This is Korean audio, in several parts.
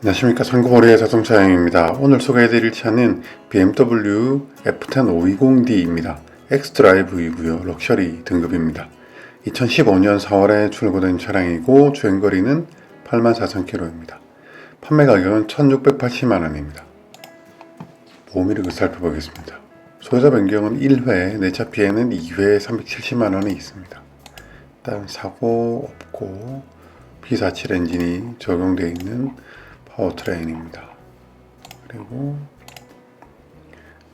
안녕하십니까. 상고머리의 자동차 여행입니다. 오늘 소개해드릴 차는 BMW F10 520D입니다. X드라이브이고요. 럭셔리 등급입니다. 2015년 4월에 출고된 차량이고 주행거리는 84,000km입니다. 판매 가격은 1,680만원입니다. 보험이력을 살펴보겠습니다. 소유자 변경은 1회, 내차 피해는 2회 370만원이 있습니다. 일단 사고 없고 B47 엔진이 적용되어 있는 파워트레인입니다. 그리고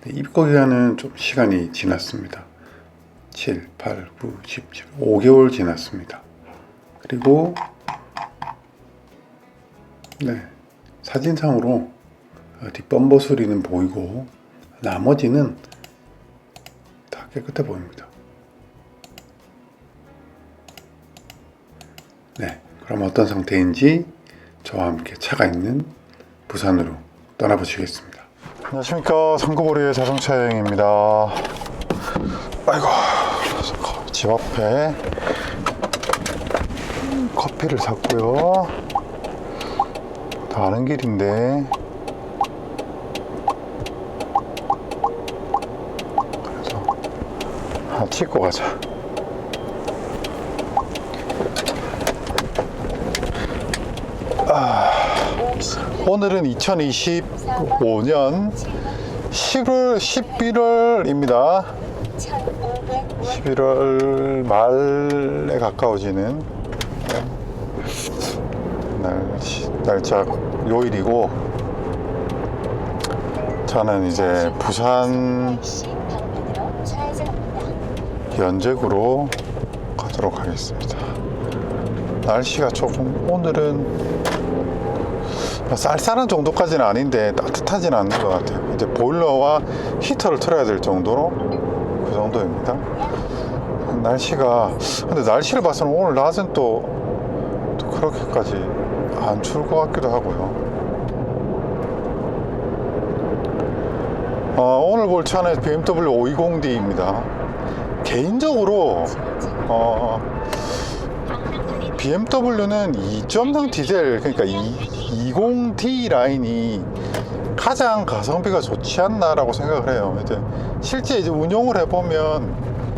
입고 기간은 좀 시간이 지났습니다. 7, 8, 9, 10, 5개월 지났습니다. 그리고 사진상으로 뒷범버 수리는 보이고 나머지는 다 깨끗해 보입니다. 그럼 어떤 상태인지 저와 함께 차가 있는 부산으로 떠나보시겠습니다. 안녕하십니까. 상고보리의 자동차 여행입니다. 아이고, 집 앞에 커피를 샀고요. 가는 길인데 그래서 하나 찍고 가자. 오늘은 2025년 11월입니다. 11월 말에 가까워지는 날짜 요일이고, 저는 이제 부산 연제구로 가도록 하겠습니다. 날씨가 조금 오늘은 쌀쌀한 정도까지는 아닌데 따뜻하진 않는 것 같아요. 이제 보일러와 히터를 틀어야 될 정도로 그 정도입니다. 근데 날씨를 봐서는 오늘 낮은 또 그렇게까지 안 추울 것 같기도 하고요. 오늘 볼 차는 BMW 520D입니다. 개인적으로 BMW는 2.0 디젤, 그러니까 20D 라인이 가장 가성비가 좋지 않나라고 생각을 해요. 실제 운용을 해보면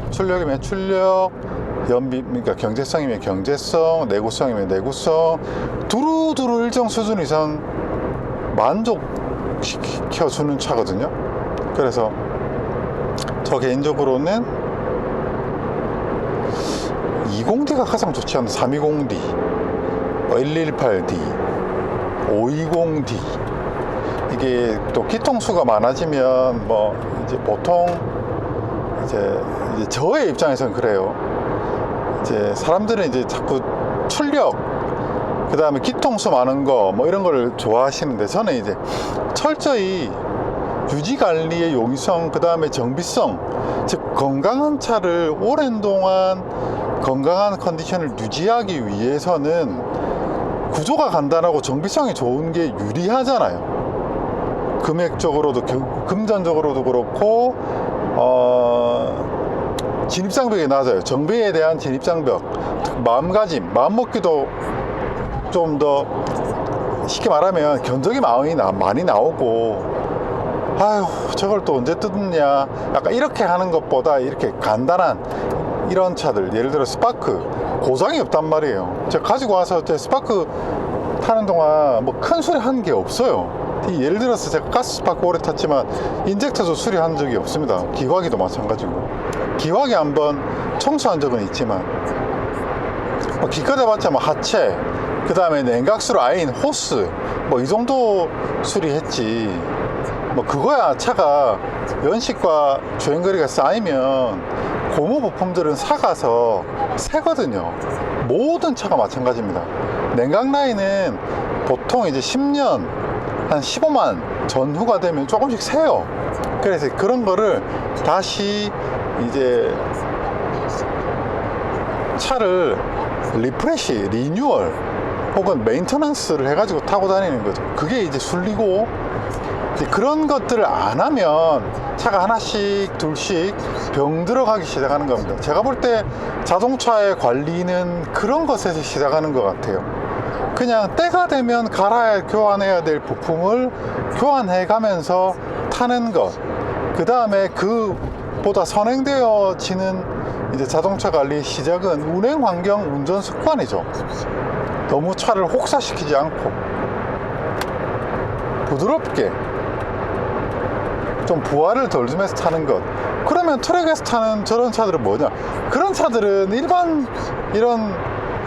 출력이면 출력, 그러니까 경제성이면 경제성, 내구성이면 내구성, 두루두루 일정 수준 이상 만족시켜주는 차거든요. 그래서 저 개인적으로는 20D가 가장 좋지 않나. 320D, 118D, 520D. 이게 또 기통수가 많아지면 이제 보통 이제 저의 입장에서는 그래요. 이제 사람들은 이제 자꾸 출력, 그 다음에 기통수 많은 거 이런 걸 좋아하시는데, 저는 이제 철저히 유지관리의 용이성, 그 다음에 정비성, 즉 건강한 차를 오랜 동안 건강한 컨디션을 유지하기 위해서는 구조가 간단하고 정비성이 좋은 게 유리하잖아요. 금액적으로도, 금전적으로도 그렇고, 진입장벽이 낮아요. 정비에 대한 진입장벽, 마음가짐, 마음먹기도 좀 더 쉽게 말하면 견적이 많이 나오고, 아유, 저걸 또 언제 뜯느냐, 약간 이렇게 하는 것보다 이렇게 간단한 이런 차들, 예를 들어 스파크, 고장이 없단 말이에요. 제가 가지고 와서 스파크 타는 동안 큰 수리 한 게 없어요. 예를 들어서 제가 가스 스파크 오래 탔지만 인젝터도 수리한 적이 없습니다. 기화기도 마찬가지고. 기화기 한번 청소한 적은 있지만, 기껏 해봤자 하체, 그 다음에 냉각수 라인, 호스, 이 정도 수리했지. 그거야 차가 연식과 주행거리가 쌓이면 고무 부품들은 사가서 새거든요. 모든 차가 마찬가지입니다. 냉각 라인은 보통 이제 10년, 한 15만 전후가 되면 조금씩 새요. 그래서 그런 거를 다시 이제 차를 리프레시, 리뉴얼 혹은 메인터넌스를 해가지고 타고 다니는 거죠. 그게 이제 순리고, 그런 것들을 안 하면 차가 하나씩 둘씩 병 들어가기 시작하는 겁니다. 제가 볼 때 자동차의 관리는 그런 것에서 시작하는 것 같아요. 그냥 때가 되면 교환해야 될 부품을 교환해 가면서 타는 것. 그 다음에 그보다 선행되어지는 이제 자동차 관리 시작은 운행 환경, 운전 습관이죠. 너무 차를 혹사시키지 않고 부드럽게 좀 부하를 덜 주면서 타는 것. 그러면 트랙에서 타는 저런 차들은 뭐냐? 그런 차들은 일반 이런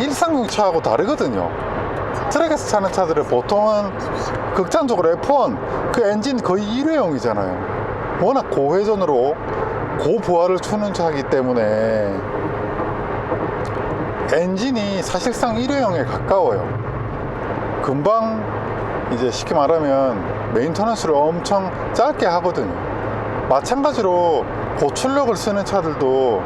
일상용 차하고 다르거든요. 트랙에서 타는 차들은 보통은 극단적으로 F1 그 엔진 거의 일회용이잖아요. 워낙 고회전으로 고부하를 주는 차이기 때문에 엔진이 사실상 일회용에 가까워요. 금방 이제 쉽게 말하면 메인터넌스를 엄청 짧게 하거든요. 마찬가지로 고출력을 쓰는 차들도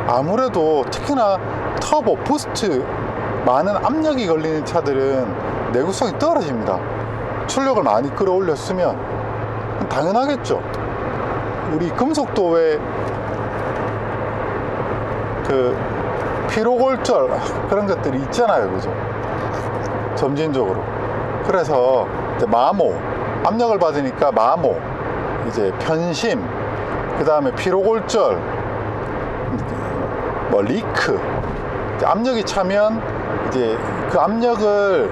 아무래도 특히나 터보, 부스트 많은 압력이 걸리는 차들은 내구성이 떨어집니다. 출력을 많이 끌어올렸으면 당연하겠죠. 우리 금속도에 그 피로골절 그런 것들이 있잖아요, 그죠? 점진적으로. 그래서 이제 마모, 압력을 받으니까 마모, 이제 편심, 그 다음에 피로골절, 뭐 리크, 압력이 차면 이제 그 압력을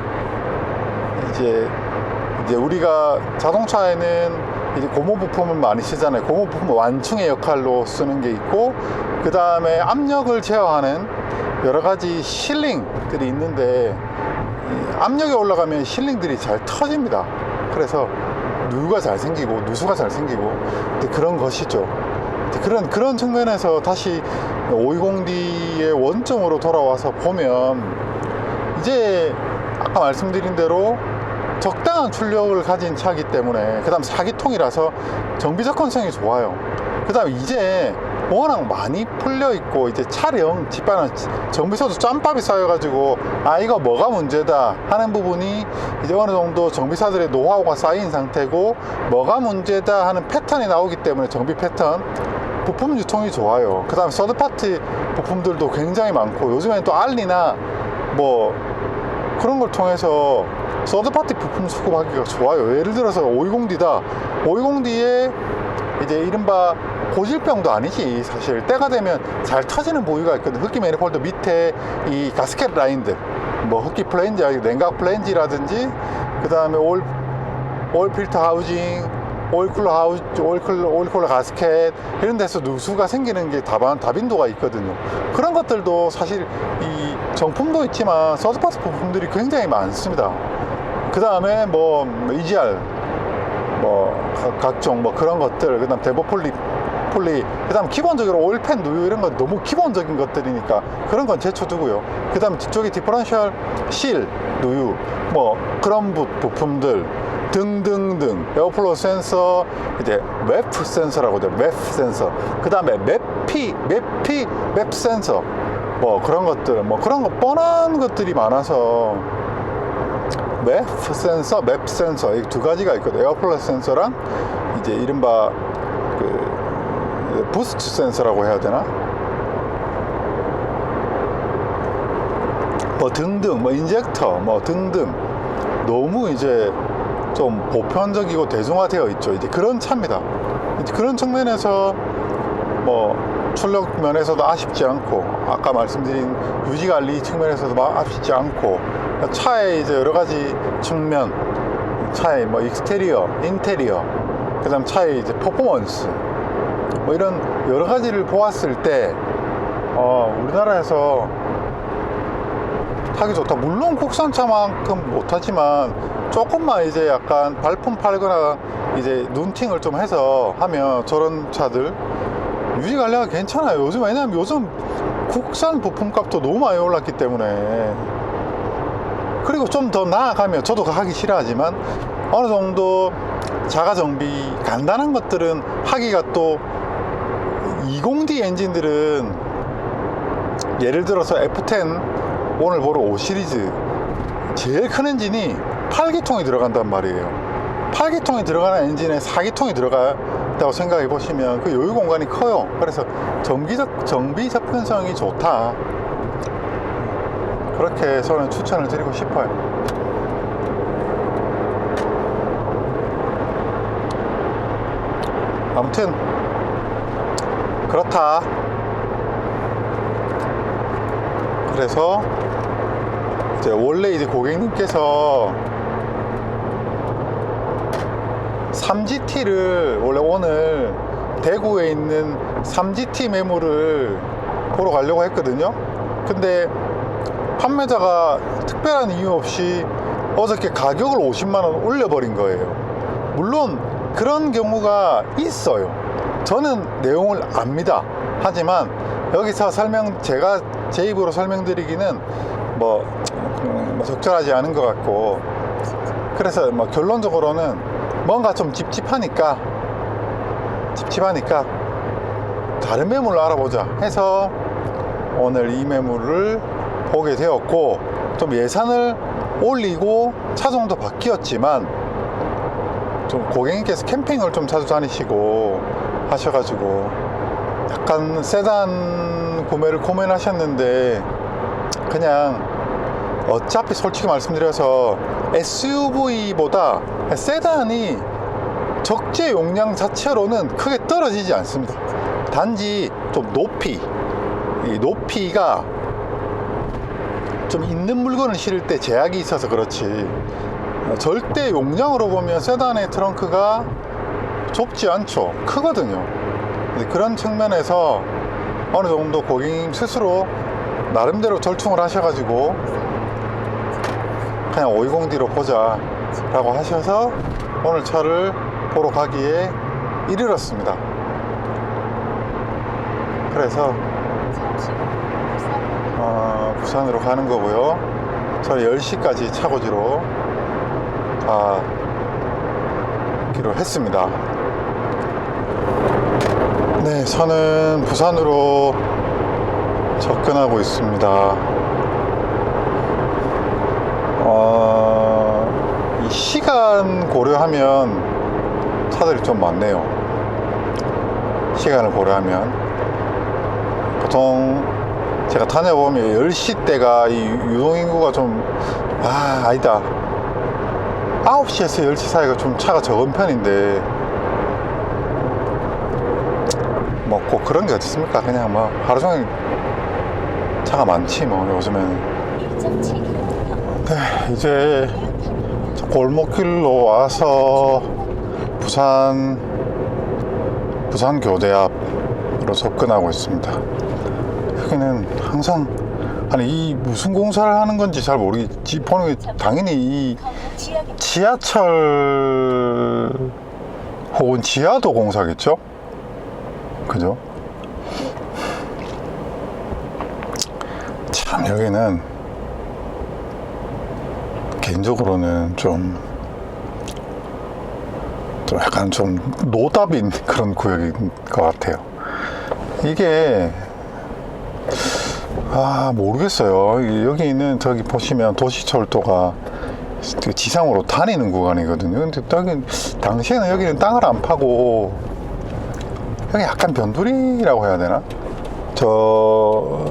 이제 우리가 자동차에는 이제 고무 부품을 많이 쓰잖아요. 고무 부품 완충의 역할로 쓰는 게 있고, 그 다음에 압력을 제어하는 여러 가지 실링들이 있는데, 압력이 올라가면 실링들이 잘 터집니다. 그래서 누유가 잘 생기고 누수가 잘 생기고 그런 것이죠. 그런 측면에서 다시 520D의 원점으로 돌아와서 보면 이제 아까 말씀드린 대로 적당한 출력을 가진 차이기 때문에, 그 다음 4기통이라서 정비 접근성이 좋아요. 그 다음에 이제 워낙 많이 풀려 있고 이제 차량 집안은 정비소도 짬밥이 쌓여가지고 이거 뭐가 문제다 하는 부분이 이제 어느 정도 정비사들의 노하우가 쌓인 상태고, 뭐가 문제다 하는 패턴이 나오기 때문에 정비 패턴, 부품 유통이 좋아요. 그 다음에 서드파티 부품들도 굉장히 많고, 요즘에는 또 알리나 뭐 그런 걸 통해서 서드파티 부품 수급하기가 좋아요. 예를 들어서 520D다. 520D에 이제 이른바 고질병도 아니지. 사실 때가 되면 잘 터지는 부위가 있거든. 흡기 매니폴드 밑에 이 가스켓 라인들, 뭐 흡기 플랜지, 냉각 플랜지라든지, 그 다음에 오일 필터 하우징, 오일 쿨러 가스켓, 이런 데서 누수가 생기는 게 다빈도가 있거든요. 그런 것들도 사실 이 정품도 있지만 서드파트 부품들이 굉장히 많습니다. 그 다음에 뭐 EGR, 뭐 각종 뭐 그런 것들, 그 다음 대보 폴리, 그 다음 기본적으로 오일팬, 누유 이런 건 너무 기본적인 것들이니까 그런 건 제쳐두고요. 그 다음 뒤쪽에 디퍼런셜 실, 누유, 뭐 그런 부품들 등등등, 에어플로우 센서, 이제 웹 센서라고 하죠. 웹 센서. 그 다음에 맵 센서, 뭐 그런 것들, 뭐 그런 거 뻔한 것들이 많아서 웹 센서, 맵 센서, 이 두 가지가 있거든요. 에어플로우 센서랑 이제 이른바 그 부스트 센서라고 해야 되나? 뭐 등등, 뭐 인젝터, 뭐 등등, 너무 이제 좀 보편적이고 대중화되어 있죠. 이제 그런 차입니다. 이제 그런 측면에서 뭐 출력 면에서도 아쉽지 않고, 아까 말씀드린 유지관리 측면에서도 아쉽지 않고, 차의 이제 여러 가지 측면, 차의 뭐 익스테리어, 인테리어, 그 다음 차의 이제 퍼포먼스, 뭐 이런 여러 가지를 보았을 때 우리나라에서 타기 좋다. 물론 국산차만큼 못하지만 조금만 이제 약간 발품 팔거나 이제 눈팅을 좀 해서 하면 저런 차들 유지 관리가 괜찮아요. 요즘, 왜냐면 요즘 국산 부품 값도 너무 많이 올랐기 때문에. 그리고 좀 더 나아가면, 저도 하기 싫어하지만 어느 정도 자가 정비 간단한 것들은 하기가, 또 20D 엔진들은 예를 들어서 F10 오늘 보러 5 시리즈 제일 큰 엔진이 8기통이 들어간단 말이에요. 8기통이 들어가는 엔진에 4기통이 들어간다고 생각해 보시면 그 여유 공간이 커요. 그래서 정비 접근성이 좋다. 그렇게 저는 추천을 드리고 싶어요. 아무튼 그렇다. 그래서 이제 원래 이제 고객님께서 3GT를 원래 오늘 대구에 있는 3GT 매물을 보러 가려고 했거든요. 근데 판매자가 특별한 이유 없이 어저께 가격을 50만원 올려버린 거예요. 물론 그런 경우가 있어요. 저는 내용을 압니다. 하지만 여기서 제가 제 입으로 설명드리기는 뭐 적절하지 않은 것 같고, 그래서 뭐 결론적으로는 뭔가 좀 찝찝하니까 다른 매물로 알아보자 해서 오늘 이 매물을 보게 되었고, 좀 예산을 올리고 차종도 바뀌었지만 좀 고객님께서 캠핑을 좀 자주 다니시고 하셔가지고 약간 세단 구매를 고민하셨는데, 그냥 어차피 솔직히 말씀드려서 SUV보다 세단이 적재 용량 자체로는 크게 떨어지지 않습니다. 단지 좀 높이가 좀 있는 물건을 실을 때 제약이 있어서 그렇지, 절대 용량으로 보면 세단의 트렁크가 좁지 않죠. 크거든요. 그런 측면에서 어느 정도 고객님 스스로 나름대로 절충을 하셔가지고 그냥 520D로 보자 라고 하셔서 오늘 차를 보러 가기에 이르렀습니다. 그래서 부산으로 가는 거고요. 저희 10시까지 차고지로 가기로 했습니다. 네, 저는 부산으로 접근하고 있습니다. 이 시간 고려하면 차들이 좀 많네요. 시간을 고려하면 보통 제가 다녀보면 10시 때가 이 유동인구가 좀 아니다, 9시에서 10시 사이가 좀 차가 적은 편인데 뭐 꼭 그런 게 어디 있습니까? 그냥 뭐 하루종일 차가 많지 뭐 요즘에는. 네, 이제 골목길로 와서 부산 교대 앞으로 접근하고 있습니다. 여기는 항상 이 무슨 공사를 하는 건지 잘 모르겠지. 보는 게 당연히 이 지하철 혹은 지하도 공사겠죠? 그죠? 참 여기는 개인적으로는 좀 약간 좀 노답인 그런 구역인 것 같아요. 이게 모르겠어요. 여기는 저기 보시면 도시철도가 지상으로 다니는 구간이거든요. 근데 당시에는 여기는 땅을 안 파고 여기 약간 변두리라고 해야 되나? 저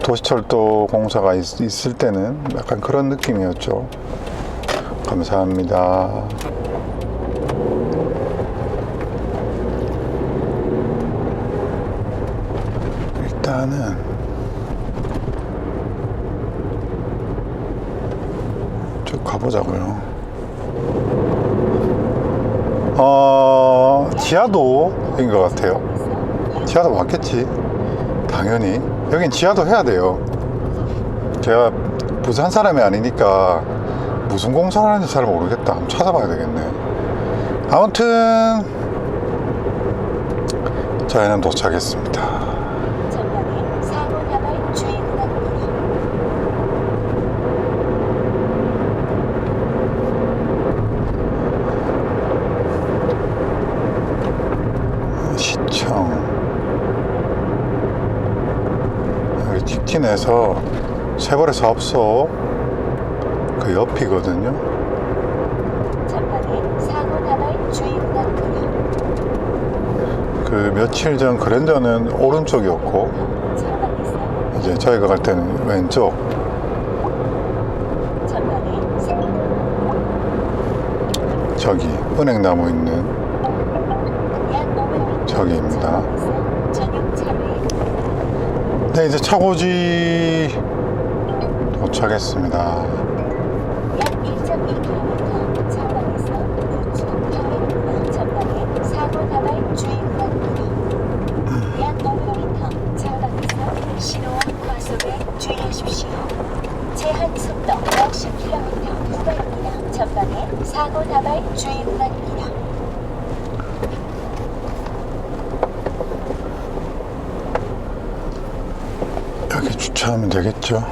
도시철도 공사가 있을 때는 약간 그런 느낌이었죠. 감사합니다. 일단은 쭉 가보자고요. 지하도인 것 같아요. 지하도 맞겠지, 당연히. 여긴 지하도 해야 돼요. 제가 부산 사람이 아니니까 무슨 공사를 하는지 잘 모르겠다. 한번 찾아봐야 되겠네. 아무튼 저희는 도착했습니다. 여기 직진해서 세벌의 사업소 그 옆이거든요. 그 며칠 전 그랜저는 오른쪽이었고 이제 저희가 갈 때는 왼쪽. 저기 은행나무 있는 저기입니다. 네, 이제 차고지 도착했습니다. 약 1.2km 전방에서 우측 방향으로 전방에 사고 다발 주의구간입니다. 약 5km 전방에서 신호와 과속에 주의하십시오. 제한 속도 60km 구간입니다. 전방에 사고 다발 주의구간입니다. 여기 주차하면 되겠죠?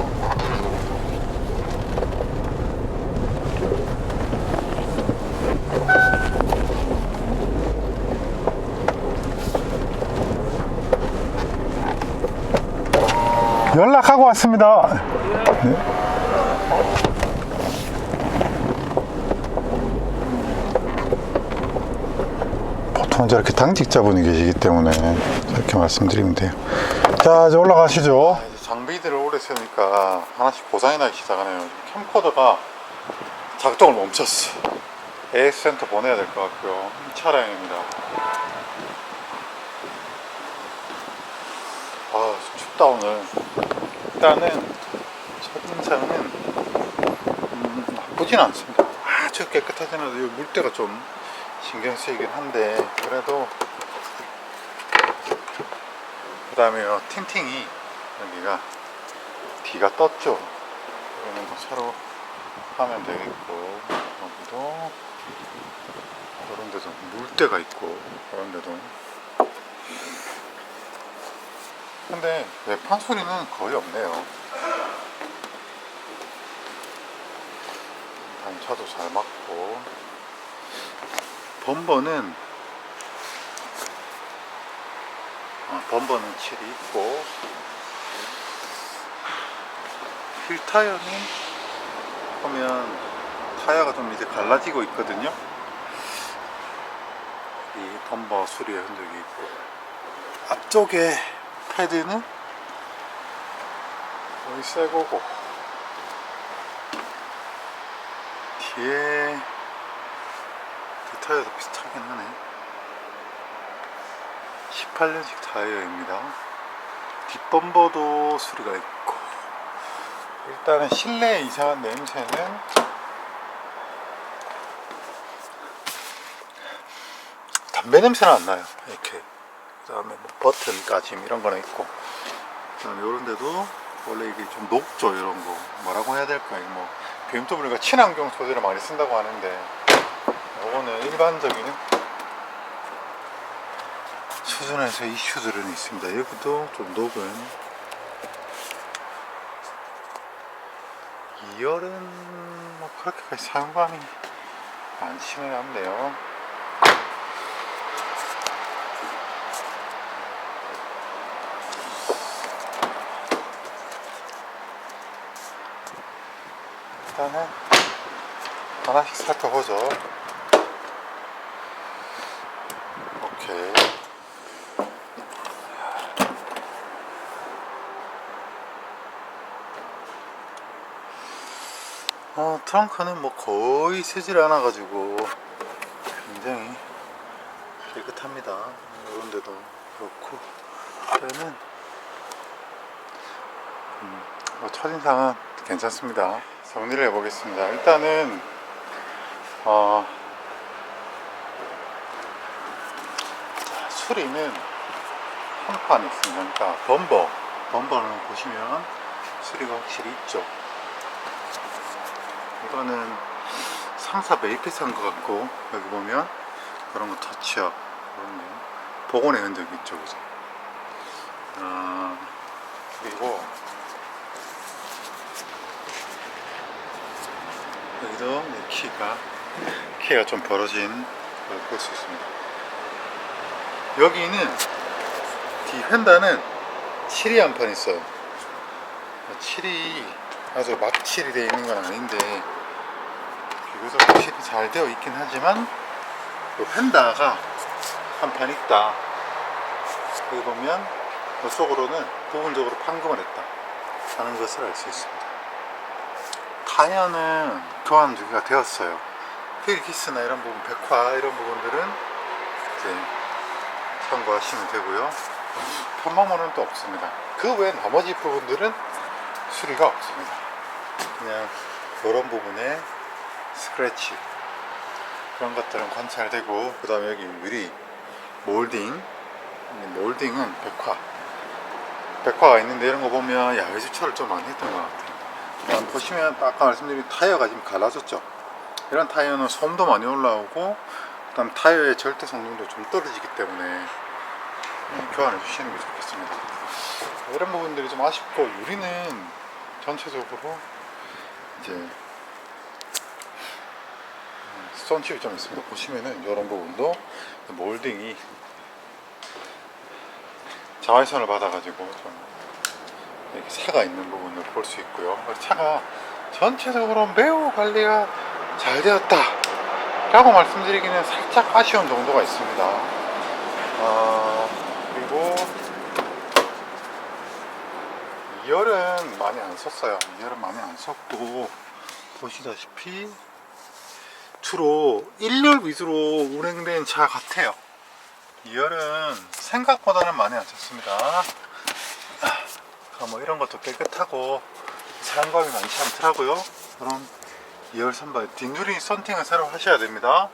연락하고 왔습니다. 네. 보통 저렇게 당직자분이 계시기 때문에 저렇게 말씀드리면 돼요. 자, 이제 올라가시죠. 장비들을 오래 쓰니까 하나씩 고장이 나기 시작하네요. 캠코더가 작동을 멈췄어. AS 센터 보내야 될 것 같고요. 이 차량입니다. 아, 춥다 오늘. 일단은 첫인상은 나쁘진 않습니다. 아주 깨끗하진 않아도 물때가 좀 신경 쓰이긴 한데, 그래도 그 다음에 팅팅이 여기가 D가 떴죠. 이거는 뭐 새로 하면 되겠고, 여기도 이런 데도 물때가 있고, 이런 데도. 근데 외판 소리는 거의 없네요. 단차도 잘 맞고, 범버는 칠이 있고, 휠 타이어는 보면 타이어가 좀 이제 갈라지고 있거든요. 이 범버 수리의 흔적이 있고, 앞쪽에 패드는 거의 새 거고, 뒤에 타이어도 비슷하긴 하네. 18년식 타이어입니다. 뒷범버도 수리가 있고, 일단은 실내에 이상한 냄새는 담배 냄새는 안 나요. 이렇게. 그 다음에 뭐 버튼 까짐 이런 거는 있고, 그 다음에 요런 데도 원래 이게 좀 녹죠. 이런 거 뭐라고 해야 될까. 뭐 BMW가 친환경 소재를 많이 쓴다고 하는데, 요거는 일반적인 수준에서 이슈들은 있습니다. 여기도 좀 녹은 2열은 뭐 그렇게까지 사용감이 많지는 않네요. 일단은 하나씩 살펴보죠. 오케이. 트렁크는 뭐 거의 쓰질 않아 가지고 굉장히 깨끗합니다. 이런 데도 그렇고, 저는 뭐 첫인상은 괜찮습니다. 정리를 해보겠습니다. 일단은 수리는 한 판 있습니다. 그러니까 범버는 보시면 수리가 확실히 있죠. 이거는 상사 매입해서 한 것 같고, 여기 보면 그런 거 터치업, 그런 거 복원의 흔적이 있죠, 그죠? 그리고 여기도 키가 좀 벌어진 걸 볼 수 있습니다. 여기는 뒤 휀다는 칠이 한 판 있어요. 칠이 아주 막 칠이 되어 있는 건 아닌데, 비교적 칠이 잘 되어 있긴 하지만 그 휀다가 한 판 있다. 여기 보면 이쪽으로는 부분적으로 판금을 했다 하는 것을 알 수 있습니다. 타이어는 교환 2개가 되었어요. 휠기스나 이런 부분, 백화 이런 부분들은 이제 참고하시면 되고요. 편마모는 또 없습니다. 그 외 나머지 부분들은 수리가 없습니다. 그냥 이런 부분에 스크래치 그런 것들은 관찰되고, 그 다음에 여기 유리 몰딩, 몰딩은 백화가 있는데 이런 거 보면 야외 주차를 좀 많이 했던 것 같아요. 보시면 아까 말씀드린 타이어가 지금 갈라졌죠. 이런 타이어는 소음도 많이 올라오고, 그 다음 타이어의 절대 성능도 좀 떨어지기 때문에 교환해 주시는 게 좋겠습니다. 이런 부분들이 좀 아쉽고, 유리는 전체적으로 이제 스톤칩이 좀 있습니다. 보시면은 이런 부분도 몰딩이 자외선을 받아가지고 좀 이렇게 새가 있는 부분을 볼 수 있고요. 차가 전체적으로 매우 관리가 잘 되었다 라고 말씀드리기는 살짝 아쉬운 정도가 있습니다. 그리고 2열은 많이 안 썼어요. 2열은 많이 안 썼고, 보시다시피 주로 1열 위주로 운행된 차 같아요. 2열은 생각보다는 많이 안 썼습니다. 뭐 이런 것도 깨끗하고 사용감이 많지 않더라고요. 그럼 2열 선발, 뒷유리 썬팅을 새로 하셔야 됩니다.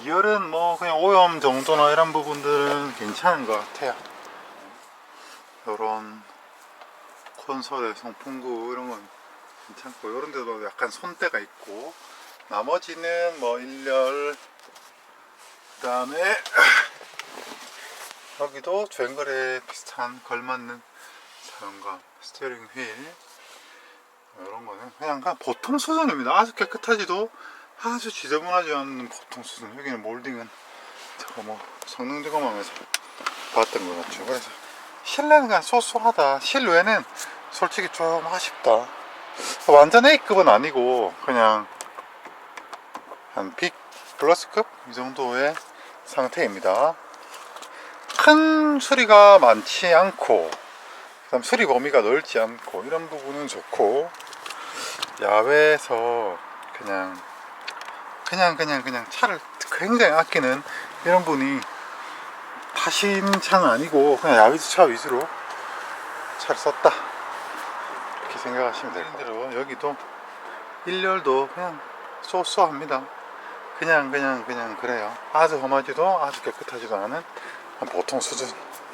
2열은 뭐 그냥 오염 정도나 이런 부분들은 괜찮은 것 같아요. 요런 콘솔의 송풍구 이런 건 괜찮고, 요런 데도 약간 손때가 있고, 나머지는 뭐 1열, 그 다음에 여기도 주행거리에 비슷한 걸맞는 사용감, 스티어링 휠 이런 거는 그냥 보통 수준입니다. 아주 깨끗하지도 아주 지저분하지 않는 보통 수준. 여기는 몰딩은 제가 뭐 성능 점검하면서 봤던 것 같죠. 그래서 실내는 그냥 쏘쏘하다. 실외는 솔직히 좀 아쉽다. 완전 A급은 아니고 그냥 한 B 플러스급 이 정도의 상태입니다. 큰 수리가 많지 않고, 그다음 수리 범위가 넓지 않고, 이런 부분은 좋고, 야외에서 그냥 차를 굉장히 아끼는 이런 분이 타신 차는 아니고 그냥 야외 주차 위주로 차를 썼다 이렇게 생각하시면 될 것 같아요. 여기도 1열도 그냥 쏘쏘합니다. 그냥 그래요. 아주 험하지도 아주 깨끗하지도 않은 보통 수준.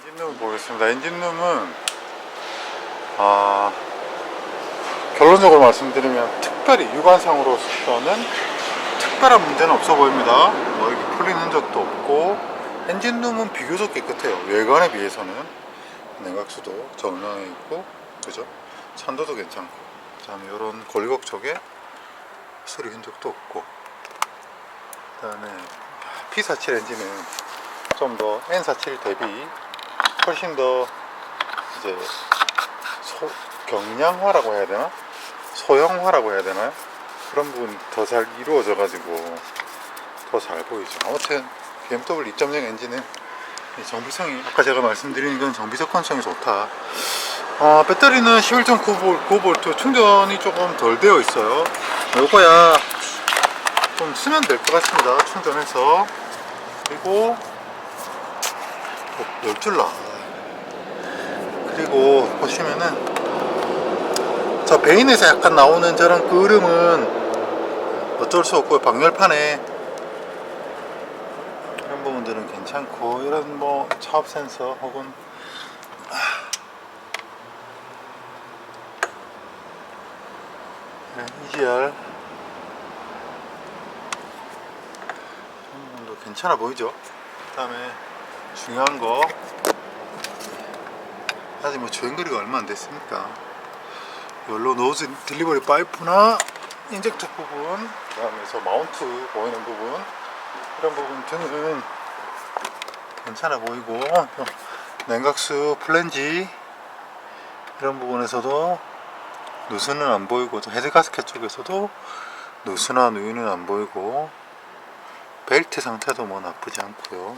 엔진룸을 보겠습니다. 엔진룸은 결론적으로 말씀드리면 특별히 육안상으로서는 특별한 문제는 없어 보입니다. 뭐 이렇게 풀린 흔적도 없고, 엔진룸은 비교적 깨끗해요. 외관에 비해서는. 냉각수도 정량해 있고, 그죠? 찬도도 괜찮고, 그 다음에 이런 골격 쪽에 수리 흔적도 없고, 그 다음에 P47 엔진은 좀 더 N47 대비 훨씬 더 이제 경량화라고 해야 되나? 소형화라고 해야 되나요? 그런 부분이 더 잘 이루어져 가지고 더 잘 보이죠. 아무튼 BMW 2.0 엔진은 정비성이, 아까 제가 말씀드린 건 정비 접근성이 좋다. 배터리는 11.9V 충전이 조금 덜 되어 있어요. 요거야 좀 쓰면 될 것 같습니다. 충전해서. 그리고 열줄라. 그리고 보시면은 저 베인에서 약간 나오는 저런 끄름은 어쩔 수 없고요. 방열판에 이런 부분들은 괜찮고, 이런 뭐 차업 센서 혹은 EGR 이런 부분도 괜찮아 보이죠. 그 다음에 중요한 거, 아직 뭐 주행거리가 얼마 안 됐으니까 열로 노즈 딜리버리 파이프나 인젝터 부분, 그 다음에 저 마운트 보이는 부분, 이런 부분 등은 괜찮아 보이고, 냉각수 플랜지 이런 부분에서도 누수는 안 보이고, 또 헤드 가스켓 쪽에서도 누수나 누유는 안 보이고, 벨트 상태도 뭐 나쁘지 않고요.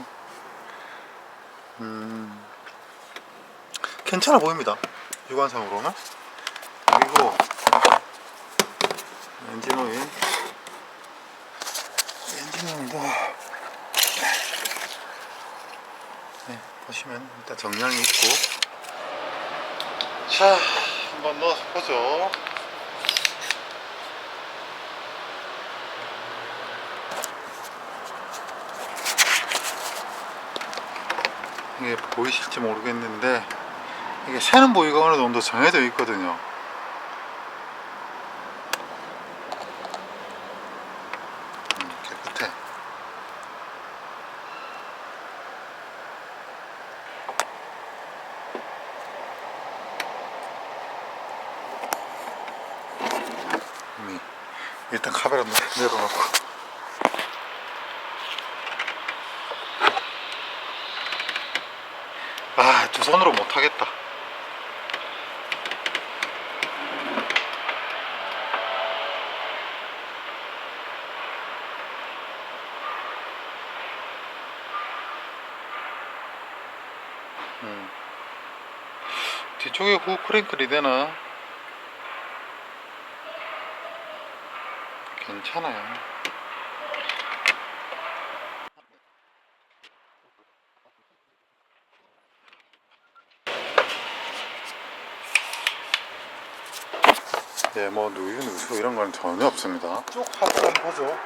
괜찮아 보입니다. 육안상으로는. 그리고 엔진 오일 네, 보시면 일단 정량이 있고. 자, 한번 넣어서 보죠. 이게 보이실지 모르겠는데 이게 새는 부위가 어느 정도 정해져 있거든요. 깨끗해. 일단 카메라 내려놓고. 아, 두 손으로 못하겠다. 뒤쪽에 후 크랭클이 되나? 괜찮아요. 예, 뭐 누유 누수 이런 건 전혀 없습니다. 쭉 하고 한번 보죠.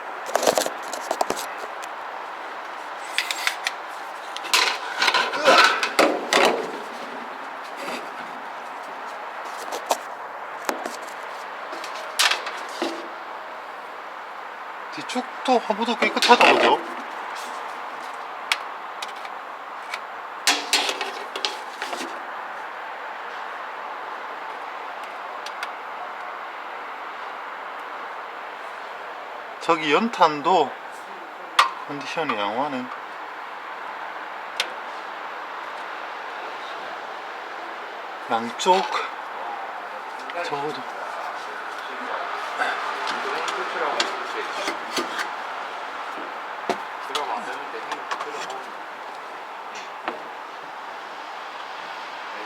뒤쪽도 화보도 깨끗하다 보죠. 저기 연탄도 컨디션이 양호하네. 양쪽 적어도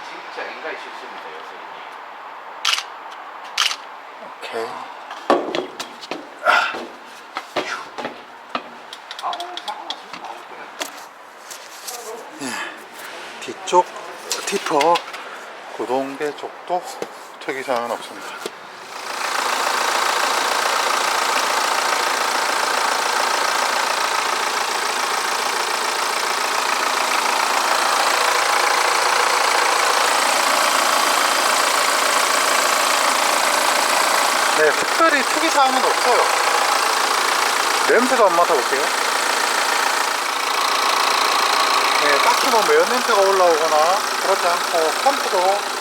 진짜 인간이 실수입니다, 오케이. 뒤쪽 티퍼 구동계 쪽도 특이사항은 없습니다. 네, 특별히 특이사항은 없어요. 냄새도 안 맡아볼게요. 네, 딱히 뭐 매연 냄새가 올라오거나 그렇지 않고 펌프도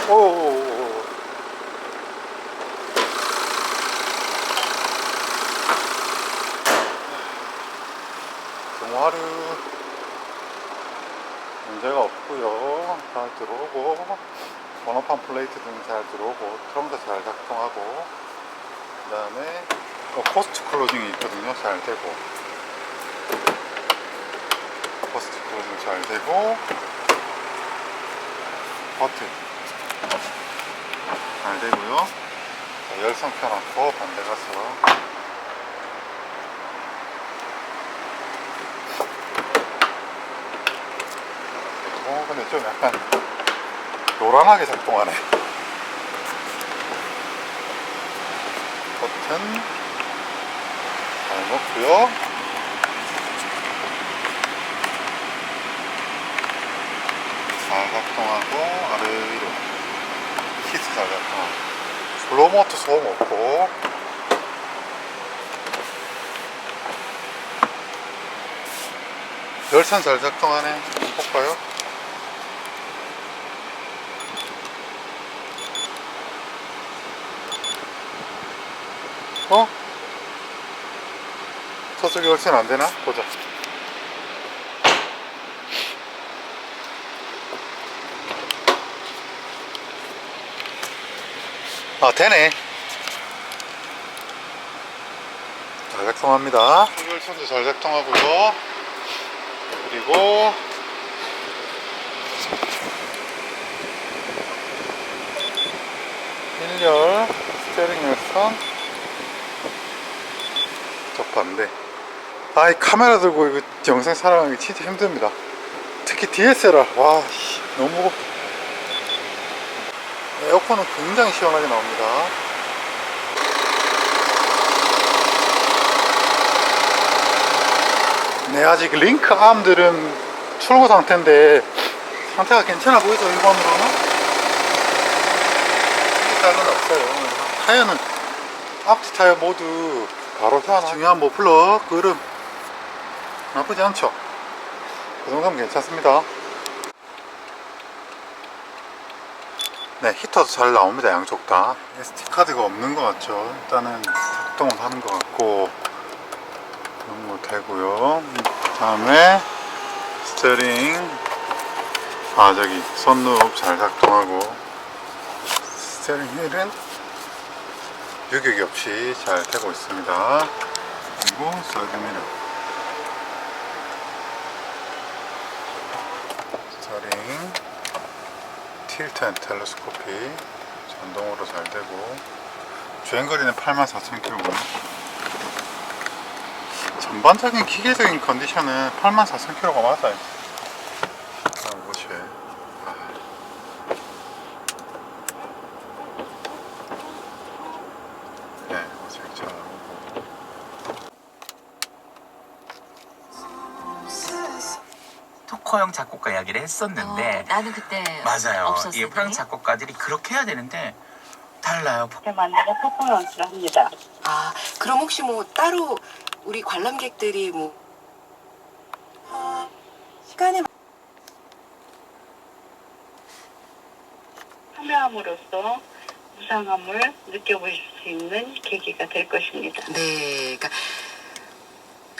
오오오오. 정화류 문제가 없고요. 잘 들어오고 번호판 플레이트 등 잘 들어오고 트렁도 잘 작동하고 그 다음에 코스트 클로징이 있거든요. 잘 되고 코스트 클로징 잘 되고 버튼 잘 되고요. 자, 열선 켜놓고 반대 가서 근데 좀 약간 요란하게 작동하네. 버튼 잘 넣고요. 잘 작동하고 아래 위로 히트 잘 작동하고 플로모터 소음 없고 열선 잘 작동하네. 한번 볼까요? 어? 저쪽에 열선 안 되나? 보자. 아, 되네. 잘 작동합니다. 열선도 잘 작동하고요. 그리고 일열 스티어링 열선 딱 봤는데 이 카메라 들고 이거 영상 촬영하기 진짜 힘듭니다. 특히 DSLR 와 너무 무겁다. 에어컨은 굉장히 시원하게 나옵니다. 네, 아직 링크 암들은 출고 상태인데 상태가 괜찮아 보이죠? 일반으로는 이상은 없어요. 타이어는 앞뒤 타이어 모두 바로 켜놔. 중요한 머플러 그름 나쁘지 않죠? 그 정도면 괜찮습니다. 네, 히터도 잘 나옵니다. 양쪽 다. SD카드가 없는 것 같죠? 일단은 작동은 하는 것 같고 그런 거 되고요. 다음에 스티어링 저기 선루프 잘 작동하고 스티어링 휠은 유격이 없이 잘 되고 있습니다. 그리고 사이드미러 스티어링 틸트 앤 텔레스코피 전동으로 잘 되고 주행거리는 84,000km. 전반적인 기계적인 컨디션은 84,000km가 맞아요. 보시에 네, 잘 나오고. 토커형 작곡가 이야기를 했었는데 나는 그때 맞아요. 없었을 이 프랑 때. 작곡가들이 그렇게 해야 되는데 달라요. 만나서 퍼포먼스를 합니다. 아, 그럼 혹시 뭐 따로 우리 관람객들이 뭐 시간에 참여함으로써 무상함을 느껴보실 수 있는 계기가 될 것입니다. 네, 그러니까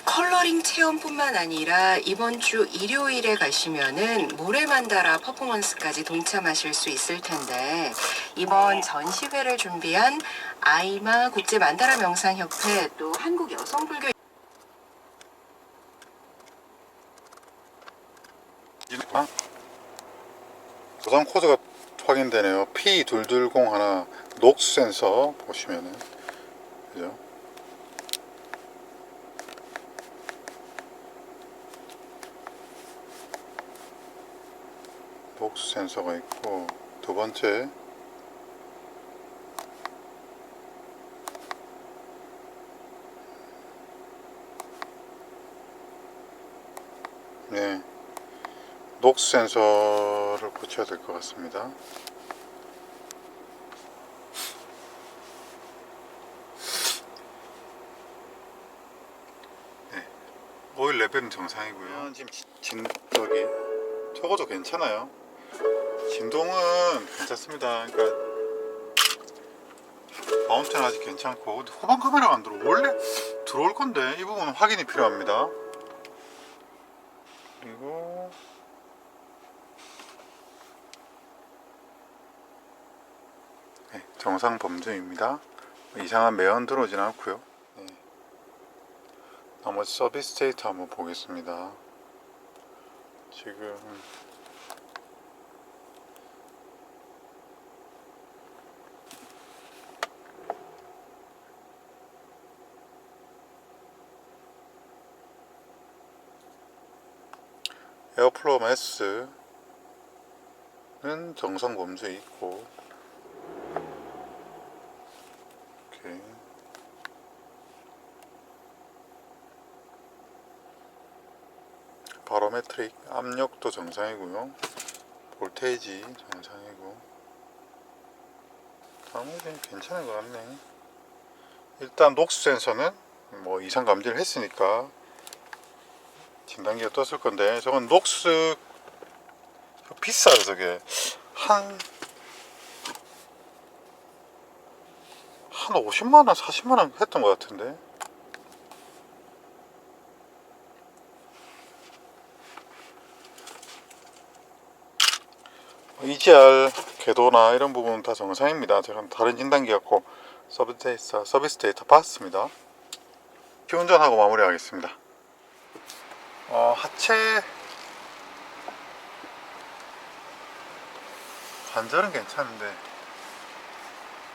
컬러링 체험뿐만 아니라 이번 주 일요일에 가시면은 모래만다라 퍼포먼스까지 동참하실 수 있을 텐데 이번 네. 전시회를 준비한 아이마 국제 만다라 명상협회 또 한국 여성불교 도장 코드가 확인되네요. P220 녹스 센서 보시면은 그죠? 녹스 센서가 있고 두 번째 네, 녹스 센서를 붙여야 될 것 같습니다. 네, 오일 레벨은 정상이고요. 지금 저기 저거도 괜찮아요. 진동은 괜찮습니다. 그러니까 마운트는 아직 괜찮고 근데 후방 카메라가 안 들어오. 원래 들어올 건데 이 부분은 확인이 필요합니다. 그리고 네, 정상 범주입니다. 이상한 매연 들어오진 않고요. 네. 나머지 서비스 데이터 한번 보겠습니다. 지금 에어플로우 매스는 정상 범주에 있고 오케이. 바로메트릭 압력도 정상이고요. 볼테이지 정상이고 나머지는 괜찮은 것 같네. 일단 녹스 센서는 뭐 이상 감지를 했으니까 진단기가 떴을 건데 저건 녹스 비싸요. 저게 한 50만원 40만원 했던 것 같은데 EGR 궤도나 이런 부분은 다 정상입니다. 제가 다른 진단기 갖고 서비스 데이터 봤습니다. 기운전하고 마무리하겠습니다. 하체 관절은 괜찮은데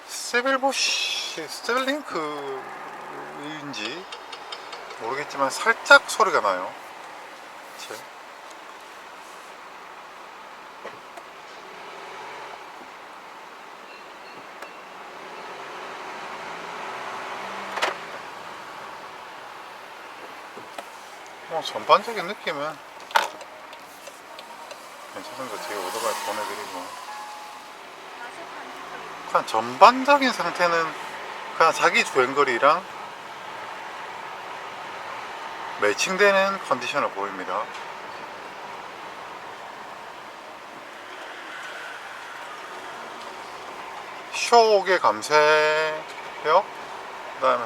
스테빌링크인지 모르겠지만 살짝 소리가 나요. 그치? 전반적인 느낌은 괜찮은데 제가 오토바이 보내드리고, 그냥 전반적인 상태는 그냥 자기 주행거리랑 매칭되는 컨디션을 보입니다. 쇼옥의 감쇄력, 그 다음에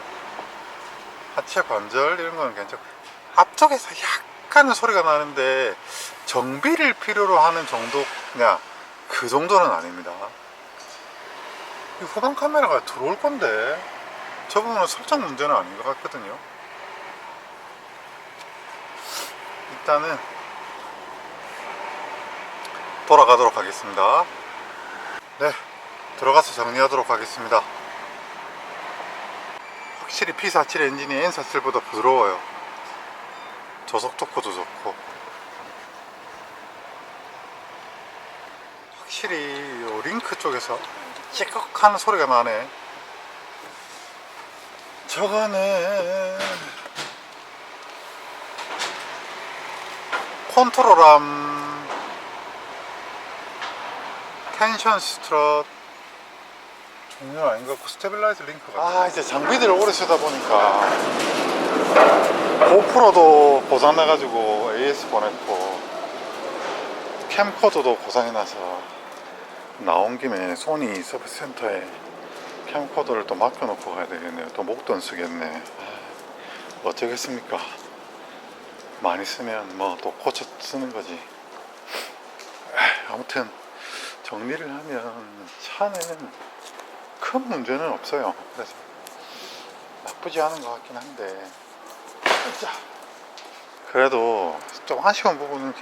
하체 관절 이런 거는 괜찮고, 앞쪽에서 약간은 소리가 나는데 정비를 필요로 하는 정도냐, 그 정도는 아닙니다. 이 후방 카메라가 들어올 건데 저 부분은 설정 문제는 아닌 것 같거든요. 일단은 돌아가도록 하겠습니다. 네, 들어가서 정리하도록 하겠습니다. 확실히 P47 엔진이 N47보다 부드러워요. 저속 토크도 좋고, 확실히 요 링크 쪽에서 찌꺽하는 소리가 나네. 저거는 컨트롤암 텐션 스트럿 종류 아닌 것 같고, 스테빌라이즈 링크 같아. 이제 장비들을 오래 쓰다 보니까 고프로도 고장나가지고 AS 보냈고, 캠코더도 고장이 나서 나온 김에 소니 서비스 센터에 캠코더를 또 맡겨놓고 가야 되겠네요. 또 목도 안 쓰겠네. 어쩌겠습니까? 많이 쓰면 뭐 또 고쳐 쓰는 거지. 아무튼 정리를 하면 차는 큰 문제는 없어요. 그래서 나쁘지 않은 것 같긴 한데, 그래도 좀 아쉬운 부분은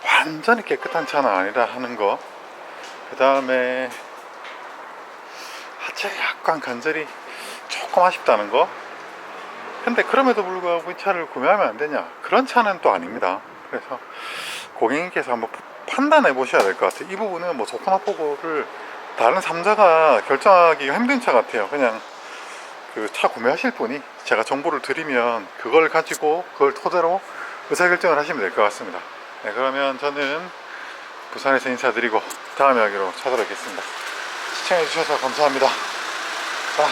완전히 깨끗한 차는 아니라 하는 거, 그 다음에 하체가 약간 관절이 조금 아쉽다는 거. 근데 그럼에도 불구하고 이 차를 구매하면 안 되냐, 그런 차는 또 아닙니다. 그래서 고객님께서 한번 판단해 보셔야 될 것 같아요. 이 부분은 뭐 좋고 나쁘고를 다른 3자가 결정하기가 힘든 차 같아요. 그냥 그 차 구매하실 분이 제가 정보를 드리면 그걸 가지고 그걸 토대로 의사결정을 하시면 될 것 같습니다. 네, 그러면 저는 부산에서 인사드리고 다음 이야기로 찾아뵙겠습니다. 시청해 주셔서 감사합니다. 자,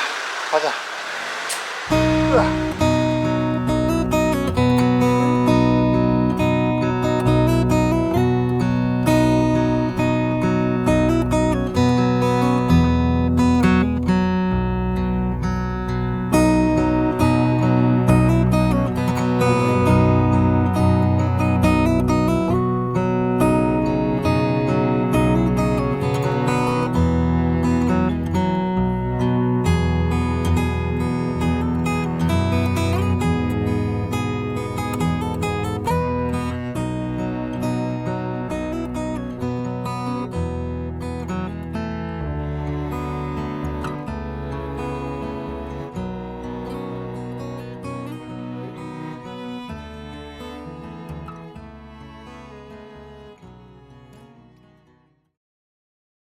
가자.